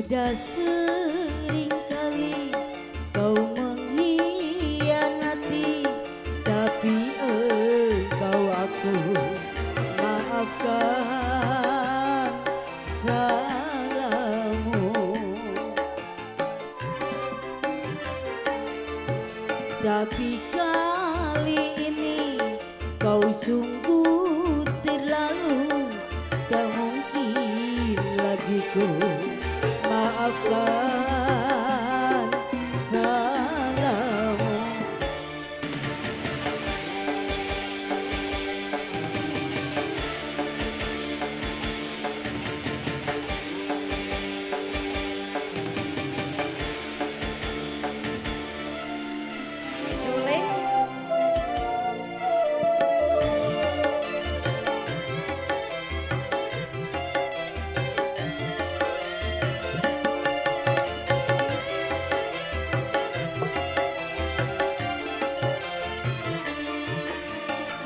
Sudah sering kali kau mengkhianati, tapi engkau aku maafkan salahmu. Tapi kali ini kau sungguh terlalu, tak mungkin lagi ku maafkan salahmu. Suling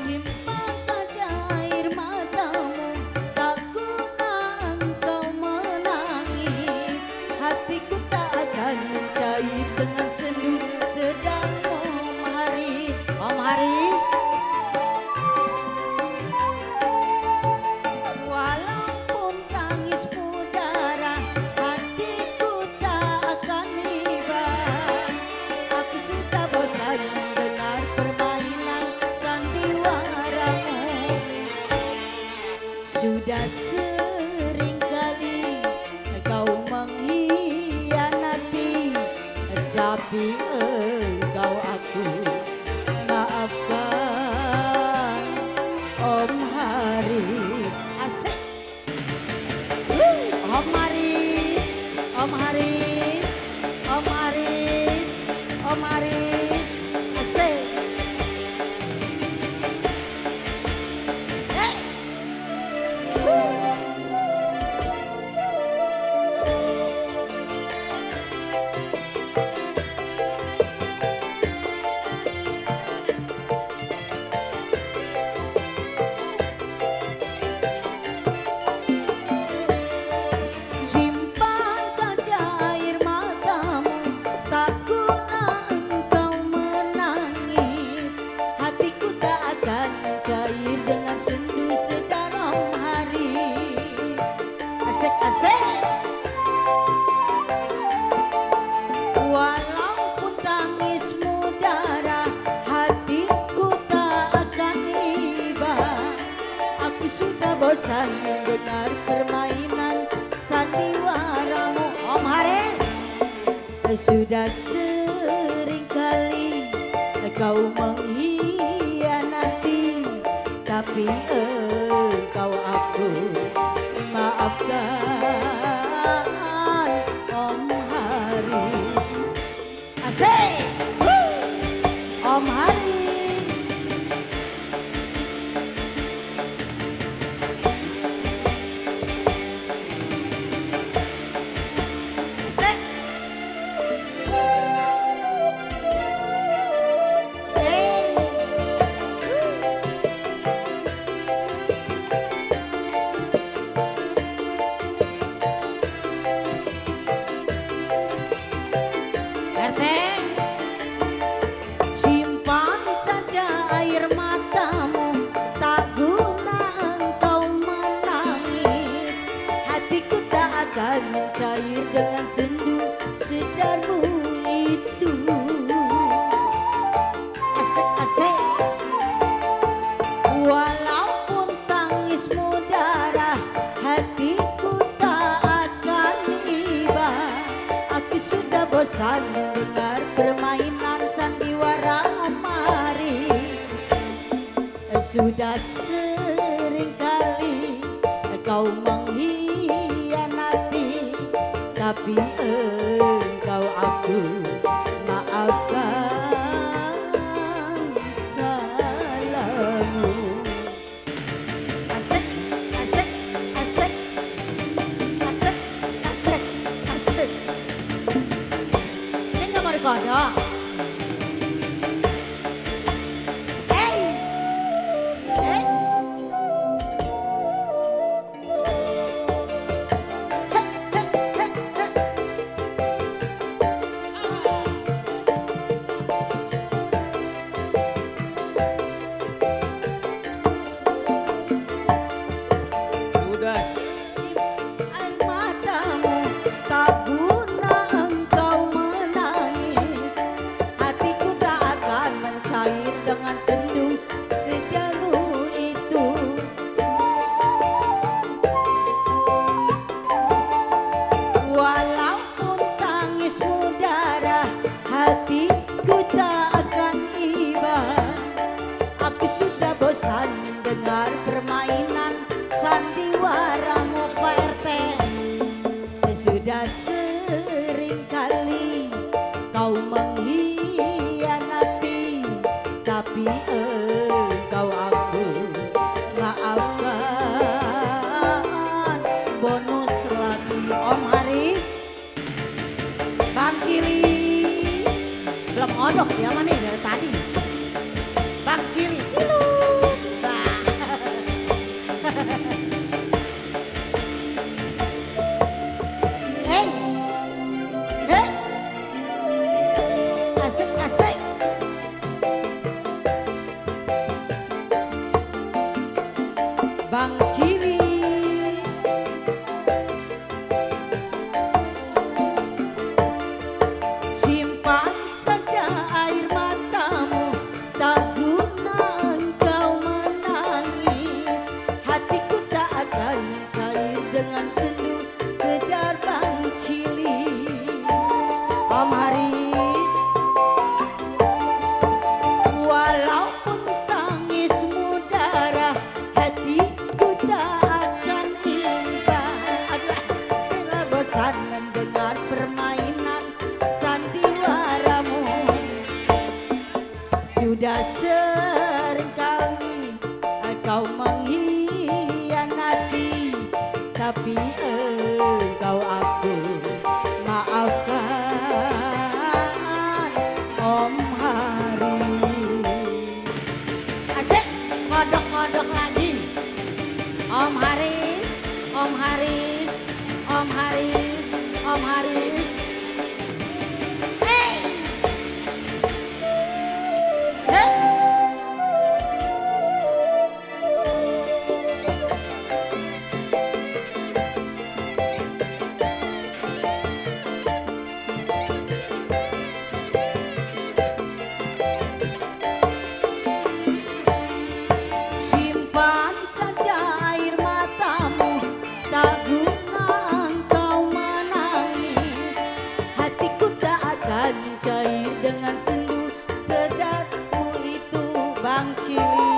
simpan saja air matamu, tak guna engkau menangis. Hatiku tak akan mencair dengan sendu sedang mengharis. Mengharis, walaupun tangismu darah, hatiku tak akan iba. Aku sudah bosan mendengar permainan sandiwaramu. Sudah sering kali kau mengkhianati, tapi engkau aku maafkan. Om Haris, asik. Om Haris, Om Haris, Om Haris, Om Haris, asik. Hey. Simpan saja air matamu, tak guna engkau menangis. Hatiku tak akan cair dengan sendu sedaram haris. Asik-asik. Walaupun tangismu darah, hatiku tak akan iba. Aku sudah bosan mendengar permainan sandiwaramu. Om Haris, sudah sering kali kau mengkhianati, tapi engkau aku maafkan. Om Haris, asik. Om Haris, asik. RT, simpan saja air matamu, tak guna engkau menangis. Hatiku tak akan cair dengan sendu sedarmu itu. Asik-asik. Walaupun tangismu darah, hatiku tak akan iba. Aku sudah bosan mendengar permainan sandiwara Om Haris. Sudah sering kali kau mengkhianati, tapi engkau aku maafkan salahmu. Asik, asik, asik, asik, asik, asik. Ini nggak mau dikodok. Hey, hey. ngodok ya mana dari tadi. Bang Cili, ciluk. Nah. Hey, hey, asik asik. Bang Cili. Simpan saja air matamu, tak guna engkau menangis. Hatiku tak akan cair dengan sendu sedar Bang Cili. Om Haris, walaupun tangismu darah, hatiku tak akan imbang. Aduh, bila bosan mendengar permainan sandiwaramu. Sudah seringkali kau mengkhianati, tapi engkau aku maafkan Om Haris. Asik, ngodok-ngodok lagi. Om Haris, Om Haris, Om Haris, Om Haris. Hey! Hey! Simpan saja air matamu, tak guna engkau menangis. Hatiku tak akan cair dengan sendu sedarmu itu Bang Cili.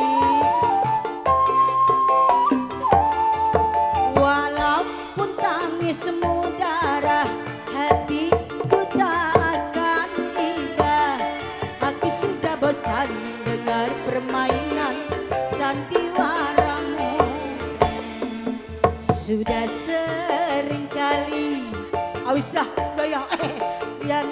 Walaupun tangismu darah, hatiku tak akan iba. Aku sudah bosan dengar permainan sandiwaramu. Sudah sering kali awis dah gaya ya